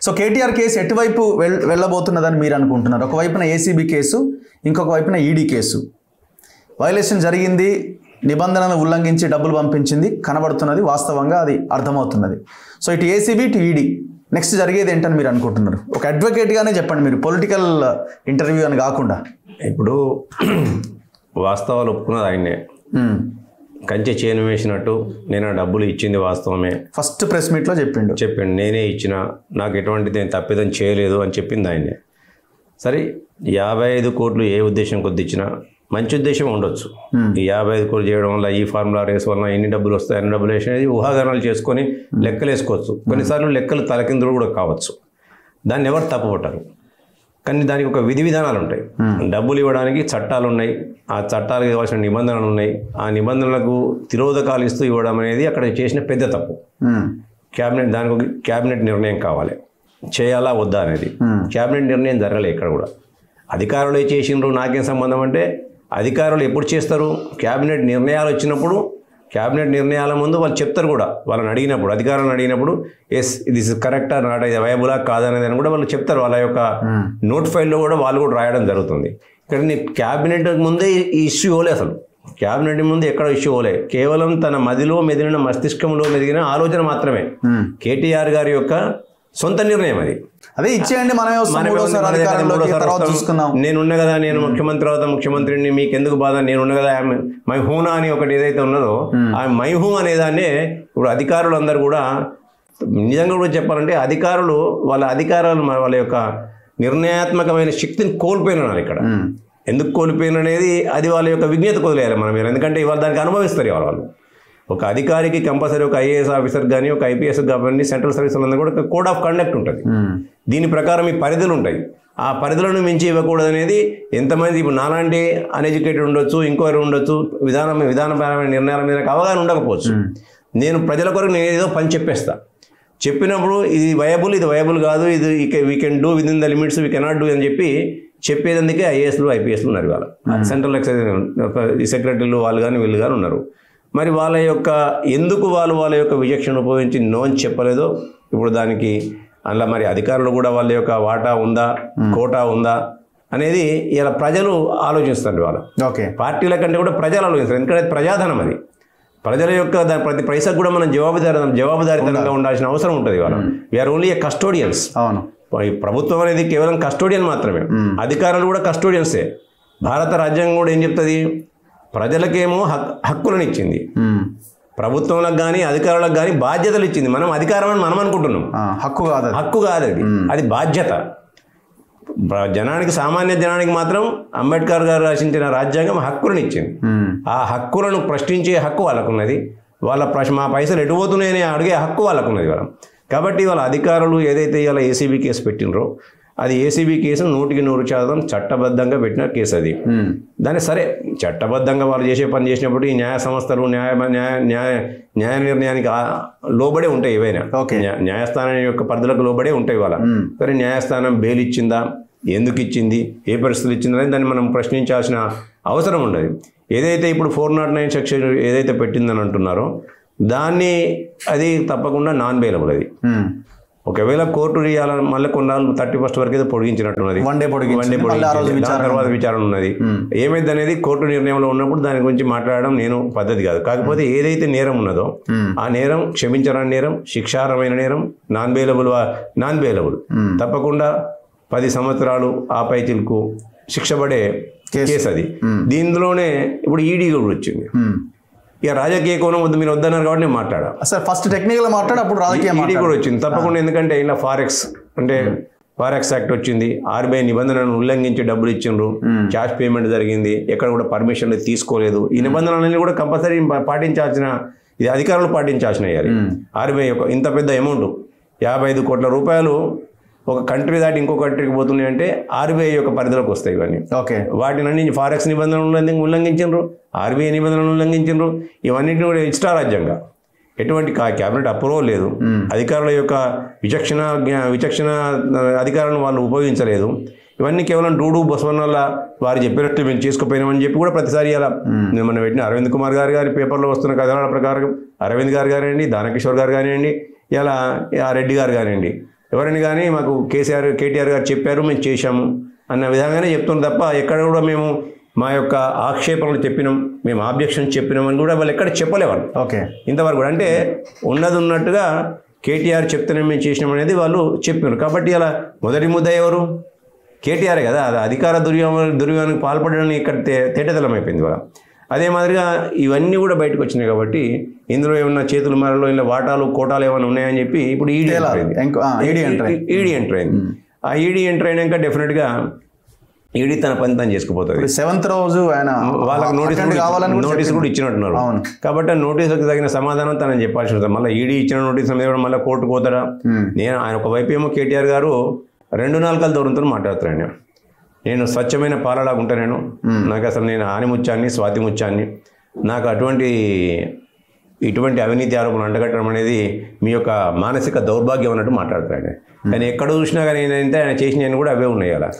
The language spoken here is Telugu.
సో కేటీఆర్ కేసు ఎటువైపు వెళ్ళబోతున్నదని మీరు అనుకుంటున్నారు? ఒకవైపున ఏసీబీ కేసు, ఇంకొక వైపున ఈడీ కేసు. వైలేషన్ జరిగింది, నిబంధనలను ఉల్లంఘించి డబ్బులు పంపించింది కనబడుతున్నది, వాస్తవంగా అది అర్థమవుతున్నది. సో ఇటు ఏసీబీ ఇటు ఈడీ, నెక్స్ట్ జరిగేది ఏంటని మీరు అనుకుంటున్నారు? ఒక అడ్వకేట్గానే చెప్పండి, మీరు పొలిటికల్ ఇంటర్వ్యూ అని కాకుండా. ఇప్పుడు వాస్తవాలు ఒప్పుకున్నది ఆయనే, కంచె చేను వేసినట్టు నేను ఆ డబ్బులు ఇచ్చింది వాస్తవమే. ఫస్ట్ ప్రెస్ మీట్లో చెప్పిండు, నేనే ఇచ్చిన, నాకు ఎటువంటి నేను తప్పిదం చేయలేదు అని చెప్పింది ఆయనే. సరే 55 కోట్లు ఏ ఉద్దేశం కొద్ది ఇచ్చినా మంచి ఉద్దేశం ఉండొచ్చు. ఈ 55 కోట్లు చేయడం వల్ల, ఈ ఫార్ములా రేస్ వల్ల ఎన్ని డబ్బులు వస్తాయి, అన్ని డబ్బులు వేసినది ఊహాగానాలు చేసుకొని లెక్కలు వేసుకోవచ్చు. కొన్నిసార్లు లెక్కలు తలకిందులు కూడా కావచ్చు, దాన్ని ఎవరు తప్పుపట్టారు. కానీ దానికి ఒక విధి విధానాలు ఉంటాయి. డబ్బులు ఇవ్వడానికి చట్టాలు ఉన్నాయి, ఆ చట్టాలకు ఇవ్వాల్సిన నిబంధనలు ఉన్నాయి. ఆ నిబంధనలకు తిరోధకాలు ఇస్తూ ఇవ్వడం అనేది అక్కడ చేసిన పెద్ద తప్పు. దానికి ఒక క్యాబినెట్ నిర్ణయం కావాలి, చేయాలా వద్దా అనేది. క్యాబినెట్ నిర్ణయం జరగలేదు ఇక్కడ కూడా. అధికారులు చేసిండ్రు, నాకేం సంబంధం అంటే, అధికారులు ఎప్పుడు చేస్తారు? క్యాబినెట్ నిర్ణయాలు వచ్చినప్పుడు, క్యాబినెట్ నిర్ణయాల ముందు వాళ్ళు చెప్తారు కూడా. వాళ్ళని అడిగినప్పుడు, అధికారులను అడిగినప్పుడు, ఎస్ ఇది కరెక్టా నాట్, ఇది వయబులా కాదనేది అని కూడా వాళ్ళు చెప్తారు. వాళ్ళ యొక్క నోట్ ఫైల్లో కూడా వాళ్ళు కూడా రాయడం జరుగుతుంది. ఇక్కడ క్యాబినెట్ ముందే ఈ ఇష్యూ ఇవ్వలే, అసలు క్యాబినెట్ ముందు ఎక్కడ ఇష్యూ ఇవ్వలే. కేవలం తన మదిలో మెదిలిన, మస్తిష్కంలో మెదిలిన ఆలోచన మాత్రమే. కేటీఆర్ గారి యొక్క సొంత నిర్ణయం అది. అదే ఇచ్చేయండి, నేనున్నా కదా, నేను ముఖ్యమంత్రి అవుతా, ముఖ్యమంత్రిని, మీకెందుకు బాధ, నేనున్నా కదా, మైహూనా అని ఒకటి ఏదైతే ఉన్నదో, ఆ మైహూ అనేదాన్ని ఇప్పుడు అధికారులందరూ కూడా, నిజంగా కూడా చెప్పాలంటే అధికారులు వాళ్ళ యొక్క నిర్ణయాత్మకమైన శక్తిని కోల్పోయినారు ఇక్కడ. ఎందుకు కోల్పోయిన అనేది అది వాళ్ళ యొక్క విజ్ఞత వదిలేయాలి మనం. ఎందుకంటే ఇవాళ దానికి అనుభవిస్తారు వాళ్ళు. ఒక అధికారికి కంపల్సరీ ఒక ఐఏఎస్ ఆఫీసర్ కానీ, ఒక ఐపీఎస్ కానీ, సెంట్రల్ సర్వీస్ వాళ్ళందరూ కూడా కోడ్ ఆఫ్ కండక్ట్ ఉంటుంది. దీని ప్రకారం ఈ పరిధులు ఉంటాయి. ఆ పరిధులను మించి ఇవ్వకూడదు అనేది ఎంతమంది, ఇప్పుడు నాలాంటి అన్ఎడ్యుకేటెడ్ ఉండొచ్చు, ఇంకోరు ఉండొచ్చు, విధానపరమైన నిర్ణయాల మీద అవగాహన ఉండకపోవచ్చు. నేను ప్రజల కొరకు నేను ఏదో పని చెప్పినప్పుడు ఇది వయబుల్ కాదు, ఇది we can do with in the limits, we cannot do అని చెప్పేదందుకే ఐఏఎస్లు ఐపీఎస్లు ఉన్నారు ఇవాళ. సెంట్రల్ ఎక్సైజ్ సెక్రటరీలు వాళ్ళు కానీ వీళ్ళు కానీ ఉన్నారు. మరి వాళ్ళ యొక్క విచక్షణ ఉపయోగించి నో అని చెప్పలేదో, ఇప్పుడు దానికి అలా మరి అధికారులు కూడా వాళ్ళ యొక్క వాటా ఉందా, కోటా ఉందా అనేది ఇలా ప్రజలు ఆలోచిస్తారు. వాళ్ళు పార్టీల కంటే కూడా ప్రజలు ఆలోచిస్తారు. ఎందుకంటే ప్రజాధనం, అది ప్రజల యొక్క ప్రతి పైసకు కూడా మనం జవాబుదారీతనంగా ఉండాల్సిన అవసరం ఉంటుంది. ఇవాళ వీఆర్ ఓన్లీ ఏ కస్టోడియన్స్. ప్రభుత్వం అనేది కేవలం కస్టోడియన్ మాత్రమే, అధికారులు కూడా కస్టోడియన్సే. భారత రాజ్యాంగం కూడా ఏం చెప్తుంది? ప్రజలకేమో హక్కులను ఇచ్చింది, ప్రభుత్వంలకు కానీ అధికారులకు కానీ బాధ్యతలు ఇచ్చింది. మనం అధికారం అని మనం అనుకుంటున్నాం, హక్కు కాదు అది బాధ్యత. సామాన్య జనానికి మాత్రం అంబేద్కర్ గారు రచించిన రాజ్యాంగం హక్కులను ఇచ్చింది. ఆ హక్కులను ప్రశ్నించే హక్కు వాళ్ళకున్నది. మా పైసలు ఎటు పోతున్నాయని అడిగే హక్కు వాళ్ళకున్నది వాళ్ళం. కాబట్టి వాళ్ళ అధికారులు ఏదైతే ఇవాళ ఏసీబీ కేసు పెట్టినరో, అది ఏసీబీ కేసు 100% చట్టబద్ధంగా పెట్టిన కేసు. అది దాన్ని సరే చట్టబద్ధంగా వాళ్ళు చేసే పని చేసినప్పుడు ఈ న్యాయ సంస్థలు న్యాయ నిర్ణయానికి లోబడే ఉంటాయి. ఏవైనా న్యాయస్థానం యొక్క పరిధులకు లోబడే ఉంటాయి. వాళ్ళ సరే న్యాయస్థానం బెయిల్ ఇచ్చిందా, ఎందుకు ఇచ్చింది, ఏ పరిస్థితులు ఇచ్చిందని దాన్ని మనం ప్రశ్నించాల్సిన అవసరం ఉండదు. ఏదైతే ఇప్పుడు 409 సెక్షన్ ఏదైతే పెట్టిందని అంటున్నారో దాన్ని అది తప్పకుండా నాన్ బెయిలబుల్. అది ఒకవేళ కోర్టు ఇవ్వాలని మళ్ళీ కొన్నాళ్ళు 31st వరకు ఏదో పొడిగించినట్టున్నది, వన్ డే తర్వాత విచారణ ఉన్నది. ఏమైంది అనేది కోర్టు నిర్ణయంలో ఉన్నప్పుడు దాని గురించి మాట్లాడడం నేను పద్ధతి కాదు. కాకపోతే ఏదైతే నేరం ఉన్నదో ఆ నేరం క్షమించరాని నేరం, శిక్షార్హమైన నేరం, నాన్ బెయిలబుల్ తప్పకుండా 10 సంవత్సరాలు ఆ పైచిలకు శిక్ష పడే కేసు అది. దీనిలోనే ఇప్పుడు ఈడీ కూడా వచ్చింది. ఇక రాజకీయ కోణం వద్దు, మీరు వద్దన్నారు కాబట్టి నేను మాట్లాడా. సార్ ఫస్ట్ టెక్నికల్ మాట్లాడి అప్పుడు రాజకీయ కూడా వచ్చింది తప్పకుండా. ఎందుకంటే ఇలా ఫారెక్స్ యాక్ట్ వచ్చింది, ఆర్బీఐ నిబంధనలను ఉల్లంఘించి డబ్బులు ఇచ్చిండ్రు, క్యాష్ పేమెంట్ జరిగింది, ఎక్కడ కూడా పర్మిషన్లు తీసుకోలేదు. ఈ నిబంధనలన్నీ కూడా కంపల్సరీ పాటించాల్సిన, ఇది అధికారులు పాటించాల్సిన అయ్యాలి. ఆర్బీఐ యొక్క ఇంత పెద్ద అమౌంట్ 55 కోట్ల రూపాయలు ఒక కంట్రీ దాటి ఇంకో కంట్రీకి పోతున్నాయి అంటే ఆర్బీఐ యొక్క పరిధిలోకి వస్తాయి ఇవన్నీ. వాటినన్నీ ఫారెక్స్ నిబంధనలు ఉల్లంఘించారు, ఆర్బీఐ నిబంధనలు ఉల్లంఘించారు. ఇవన్నింటినీ కూడా ఇష్టారాజ్యంగా ఎటువంటి క్యాబినెట్ అప్రూవల్ లేదు, అధికారుల యొక్క విచక్షణ అధికారులను వాళ్ళు ఉపయోగించలేదు. ఇవన్నీ కేవలం డూడు బొసవన్నల వారు చెప్పినట్టు మేము చేసుకుపోయినామని చెప్పి కూడా ప్రతిసారి ఇలా మనం పెట్టిన అరవింద్ కుమార్ గారి పేపర్లో వస్తున్న కథనాల ప్రకారం అరవింద్ గారు కానివ్వండి, దానకిషోర్ గారు కానివ్వండి, ఇలా రెడ్డి గారు కానివ్వండి, ఎవరిని కానీ మాకు కేటీఆర్ గారు చెప్పారు, మేము చేశాము అన్న విధంగానే చెప్తున్నాం తప్ప ఎక్కడ కూడా మేము మా యొక్క ఆక్షేపణలు చెప్పినాం, మేము ఆబ్జెక్షన్ చెప్పినాం అని కూడా వాళ్ళు ఎక్కడ చెప్పలేవాళ్ళు. ఓకే, ఇంతవరకు కూడా అంటే ఉన్నది ఉన్నట్టుగా కేటీఆర్ చెప్తేనే మేము చేసినాం అనేది వాళ్ళు చెప్పారు. కాబట్టి అలా మొదటి ముద్ద ఎవరు? కేటీఆర్ కదా. అది అధికార దుర్వినియోగానికి పాల్పడడానికి ఇక్కడ తేటతెల్లం అయిపోయింది వాళ్ళ. అదే మాదిరిగా ఇవన్నీ కూడా బయటకు వచ్చినాయి. కాబట్టి ఇందులో ఏమన్నా చేతుల మేరలో ఇలా వాటాలు కోటాలు ఏమైనా ఉన్నాయని చెప్పి ఇప్పుడు ఈడీ ఎంటర్ అయింది. ఆ ఈడీ ఎంటర్ అయినాక డెఫినెట్గా ఈడీ తన పని తను చేసుకుపోతుంది. 7th రోజు ఆయన వాళ్ళకి నోటీస్ కూడా ఇచ్చినట్టున్నారు. కాబట్టి ఆ నోటీసులకు తగిన సమాధానం తనని చెప్పాల్సి ఉంటుంది. మళ్ళీ ఈడీ ఇచ్చిన నోటీస్ మీద కూడా మళ్ళీ కోర్టుకు పోతాడా? ఆయన ఒకవైపు ఏమో కేటీఆర్ గారు 2 నాలుకల దూరంతో మాట్లాడుతున్నాను. నేను స్వచ్ఛమైన పాలలాగా ఉంటాను, నాకు అసలు నేను ఆనిముత్యాన్ని స్వాతి ముత్యాన్ని, నాకు ఇటువంటి అవినీతి ఆరోపణలు అంటగట్టడం అనేది మీ యొక్క మానసిక దౌర్భాగ్యం అన్నట్టు మాట్లాడుతున్నాడు. కానీ ఎక్కడ చూసినా కానీ ఏంటంటే ఆయన చేసిన కూడా అవే ఉన్నాయి. అలా